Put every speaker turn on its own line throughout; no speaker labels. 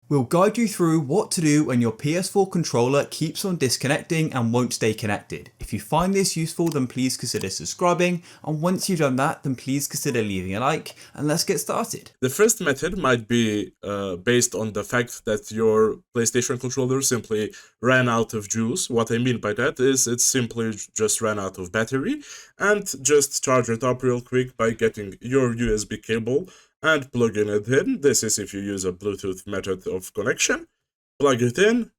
We'll guide you through what to do when your PS4 controller keeps on disconnecting and won't stay connected. If you find this useful, then please consider subscribing, and once you've done that, then please consider leaving a like, and let's get started.
The first method might be based on the fact that your PlayStation controller simply ran out of juice. What I mean by that is it simply just ran out of battery, and just charge it up real quick by getting your USB cable and plugging it in. This is if you use a Bluetooth method of connection. Plug it in,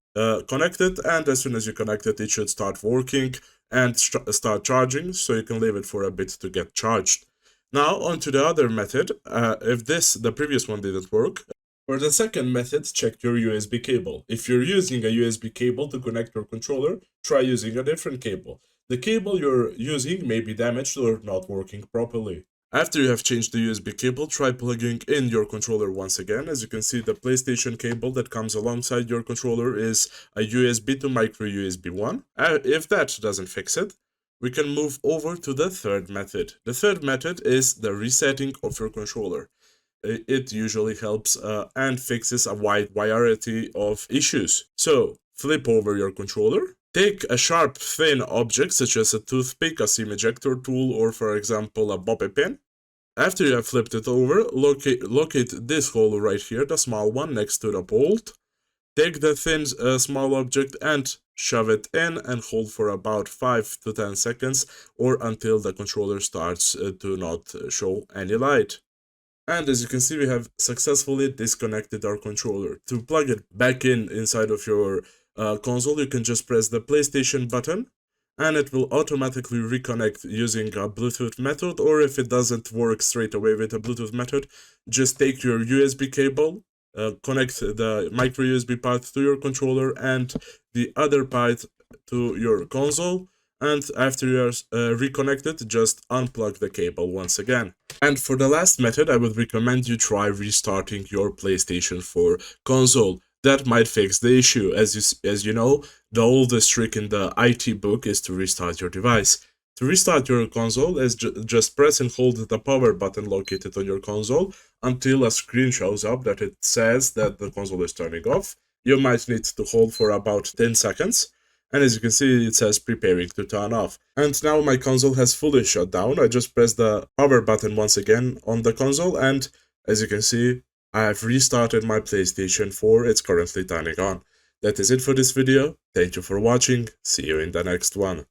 connect it, and as soon as you connect it, it should start working and start charging, so you can leave it for a bit to get charged. Now on to the other method. If the previous one didn't work, for the second method, check your USB cable. If you're using a USB cable to connect your controller, try using a different cable. The cable you're using may be damaged or not working properly. After you have changed the USB cable, try plugging in your controller once again. As you can see, the PlayStation cable that comes alongside your controller is a USB to micro USB 1. If that doesn't fix it, we can move over to the third method. The third method is the resetting of your controller. It usually helps and fixes a wide variety of issues. So, flip over your controller. Take a sharp, thin object such as a toothpick, a seam ejector tool, or for example a bobby pin. After you have flipped it over, locate this hole right here, the small one next to the bolt. Take the thin small object and shove it in and hold for about 5 to 10 seconds or until the controller starts to not show any light. And as you can see, we have successfully disconnected our controller. To plug it back inside of your console, you can just press the PlayStation button and it will automatically reconnect using a Bluetooth method, or if it doesn't work straight away with a Bluetooth method, just take your USB cable, connect the micro USB part to your controller and the other part to your console, and after you are reconnected, just unplug the cable once again. And for the last method, I would recommend you try restarting your PlayStation 4 console. That might fix the issue. As you know, the oldest trick in the IT book is to restart your device. To restart your console is just press and hold the power button located on your console until a screen shows up that it says that the console is turning off. You might need to hold for about 10 seconds. And as you can see, it says preparing to turn off. And now my console has fully shut down. I just press the power button once again on the console, and as you can see, I have restarted my PlayStation 4. It's currently turning on. That is it for this video. Thank you for watching. See you in the next one.